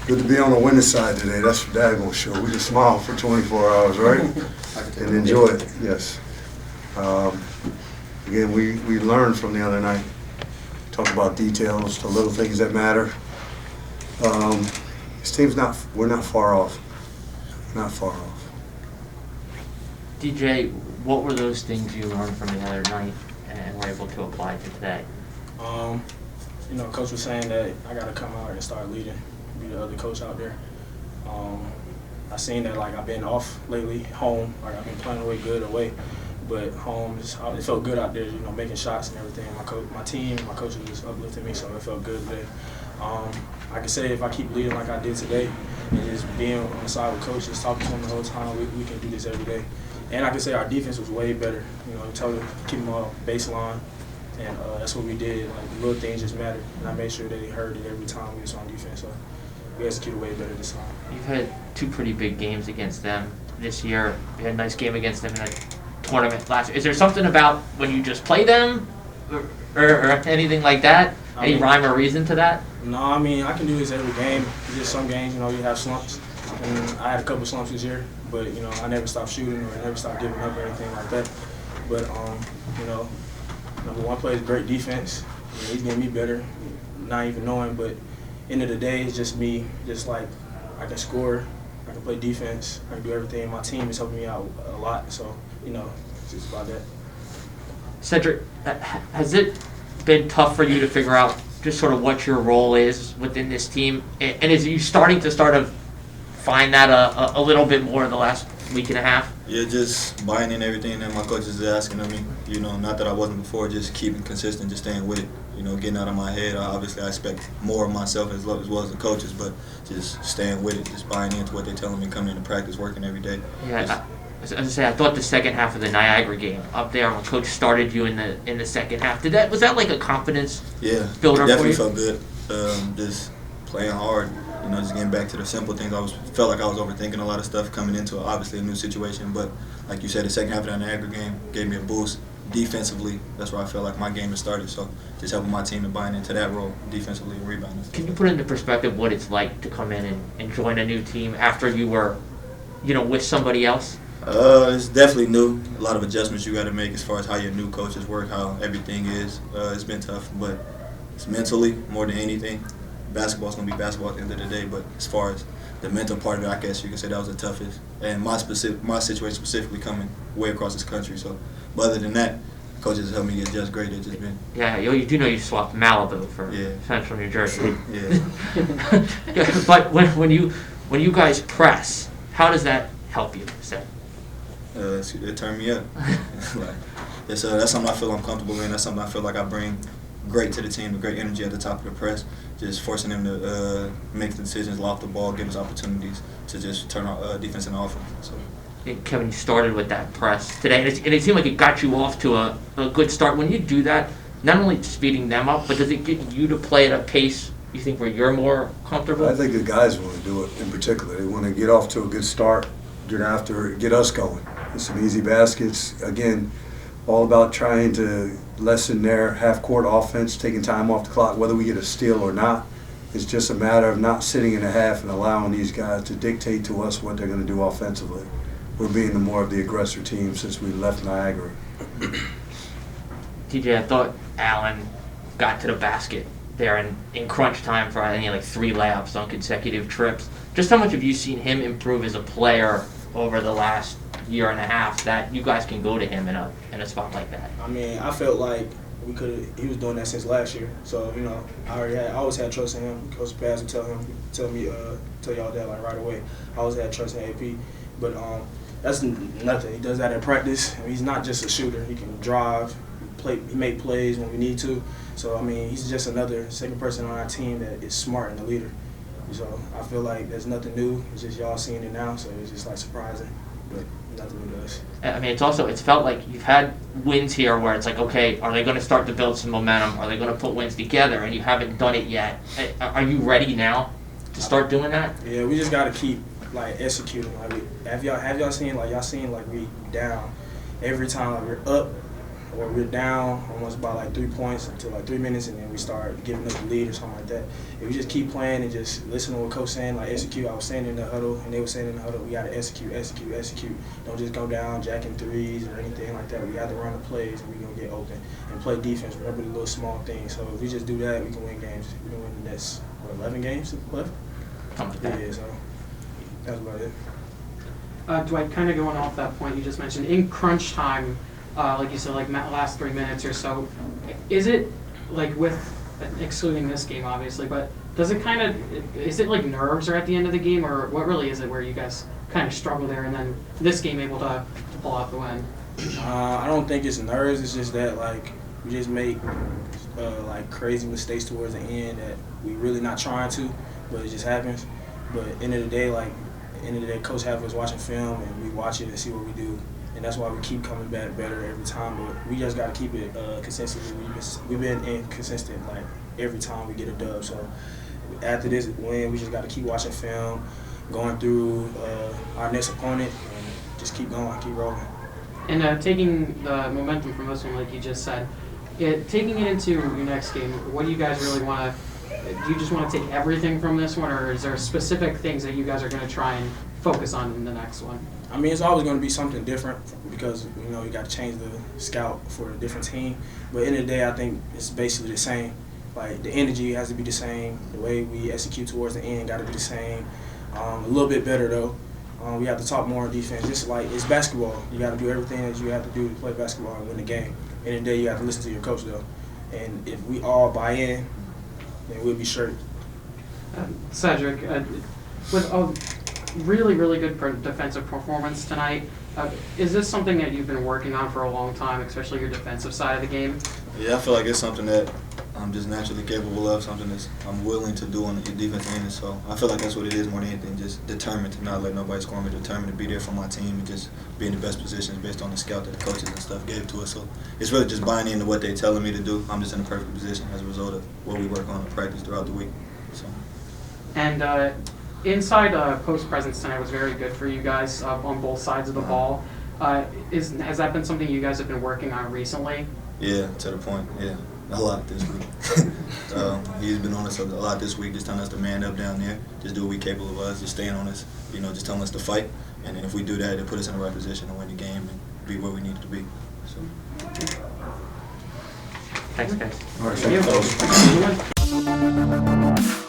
Good to be on the winning side today. That's for daggone sure. We just smile for 24 hours, right? And enjoy it, yes. Again, we learned from the other night. Talk about details, the little things that matter. This team's we're not far off. Not far off. DJ, what were those things you learned from the other night and were able to apply to today? Coach was saying that I got to come out and start leading, be the other coach out there. I seen that I've been off lately, home, I've been playing away good away, but home it felt good out there, making shots and everything. My team, my coach was uplifting me, so it felt good today. I can say if I keep leading like I did today and just being on the side with coach, just talking to him the whole time, we can do this every day. And I can say our defense was way better. Keep them all baseline, and that's what we did. The little things just mattered, and I made sure that they heard it every time we was on defense. So we executed way better this time. You've had two pretty big games against them this year. You had a nice game against them in a tournament last year. Is there something about when you just play them or anything like that? Any rhyme or reason to that? No, I can do this every game. Just some games, you have slumps. And I had a couple slumps this year, but, I never stopped shooting or I never stopped giving up or anything like that. But, number one player is great defense. He's getting me better, not even knowing. But end of the day, it's just me. I can score, I can play defense, I can do everything. My team is helping me out a lot. So, it's just about that. Cedric, has it been tough for you to figure out just sort of what your role is within this team? And is you starting to find that a little bit more in the last week and a half? Yeah, just buying in everything that my coaches is asking of me. Not that I wasn't before, just keeping consistent, just staying with it. Getting out of my head. Obviously, I expect more of myself as well as the coaches, but just staying with it, just buying into what they're telling me, coming into practice, working every day. Yeah, as I say, I thought the second half of the Niagara game up there when Coach started you in the second half, was that like a confidence builder for you? Yeah, definitely felt good. Just playing hard. Just getting back to the simple things. Felt like I was overthinking a lot of stuff coming into obviously a new situation, but like you said, the second half of that Niagara game gave me a boost defensively. That's where I felt like my game has started. So just helping my team to buy into that role defensively and rebounding. Can you put into perspective what it's like to come in and join a new team after you were, with somebody else? It's definitely new. A lot of adjustments you got to make as far as how your new coaches work, how everything is. It's been tough, but it's mentally more than anything. Basketball's going to be basketball at the end of the day, but as far as the mental part of it, I guess you can say that was the toughest. And my situation specifically coming way across this country. So, but other than that, coaches helped me get just great. It's just been. Yeah, you do know you swapped Malibu for Central New Jersey. Yeah. But when you guys press, how does that help you, Seth? It turned me up. That's something I feel I'm comfortable in. That's something I feel like I bring great to the team, the great energy at the top of the press, just forcing them to make the decisions, loft the ball, give us opportunities to just turn our defense into offense. So. Kevin, you started with that press today, and it seemed like it got you off to a good start. When you do that, not only speeding them up, but does it get you to play at a pace you think where you're more comfortable? I think the guys want to do it in particular. They want to get off to a good start, get us going. It's some easy baskets. Again, all about trying to lessen their half-court offense, taking time off the clock, whether we get a steal or not. It's just a matter of not sitting in the half and allowing these guys to dictate to us what they're going to do offensively. We're being the more of the aggressor team since we left Niagara. TJ, I thought Allen got to the basket there in crunch time for I think like 3 layups on consecutive trips. Just how much have you seen him improve as a player over the last year and a half that you guys can go to him in a spot like that? I felt like he was doing that since last year. So, I always had trust in him. Coach Paz would tell y'all that right away. I always had trust in AP. But that's nothing. He does that in practice. He's not just a shooter. He can drive, he make plays when we need to. So, he's just another second person on our team that is smart and a leader. So, I feel like there's nothing new. It's just y'all seeing it now, so it's just surprising. But nothing new to us. It's felt like you've had wins here where it's like, okay, are they going to start to build some momentum? Are they going to put wins together? And you haven't done it yet. Are you ready now to start doing that? Yeah, we just got to keep executing. Have y'all seen we down every time we're up or we're down almost by like 3 points until like 3 minutes, and then we start giving up the lead or something like that. If we just keep playing and just listen to what coach saying, like execute. I was saying in the huddle, and they were saying in the huddle, we got to execute. Don't just go down jacking threes or anything like that. We got to run the plays, and we're gonna get open and play defense. Remember the little small things. So if we just do that, we can win games. We can win the next 11 games left. Something like that. Yeah, so that's about it. Dwight, kind of going off that point you just mentioned, in crunch time, like you said, like last 3 minutes or so, is it like with, excluding this game obviously, but does it kind of, is it like nerves or at the end of the game, or what really is it where you guys kind of struggle there and then this game able to pull out the win? I don't think it's nerves. It's just that like we just make like crazy mistakes towards the end that we really not trying to, but it just happens. But end of the day, Coach have us watching film and we watch it and see what we do, and that's why we keep coming back better every time. But we just got to keep it consistent. We've been inconsistent like every time we get a dub. So after this win, we just got to keep watching film, going through our next opponent, and just keep going, keep rolling. And taking the momentum from this one, like you just said, taking it into your next game, what do you guys really want to? Do you just want to take everything from this one, or is there specific things that you guys are going to try and focus on in the next one? I mean, it's always going to be something different because, you know, you got to change the scout for a different team. But end of the day, I think it's basically the same. Like, the energy has to be the same. The way we execute towards the end got to be the same. A little bit better, though. We have to talk more on defense. Just like it's basketball. You got to do everything that you have to do to play basketball and win the game. End of the day, you have to listen to your coach, though. And if we all buy in, then we'll be sure. Cedric, with a really, really good defensive performance tonight, is this something that you've been working on for a long time, especially your defensive side of the game? Yeah, I feel like it's something that I'm just naturally capable of, something that I'm willing to do on the defensive end. So I feel like that's what it is more than anything, just determined to not let nobody score me, determined to be there for my team and just be in the best positions based on the scout that the coaches and stuff gave to us. So it's really just buying into what they're telling me to do. I'm just in a perfect position as a result of what we work on in practice throughout the week. So. And inside post presence tonight was very good for you guys on both sides of the ball. Has that been something you guys have been working on recently? Yeah, to the point, yeah. A lot this week. He's been on us a lot this week, just telling us to man up down there, just do what we're capable of us, just staying on us, you know, just telling us to fight. And if we do that, it'll put us in the right position to win the game and be where we need to be. So. Thanks, guys. All right, Thank you. thank you.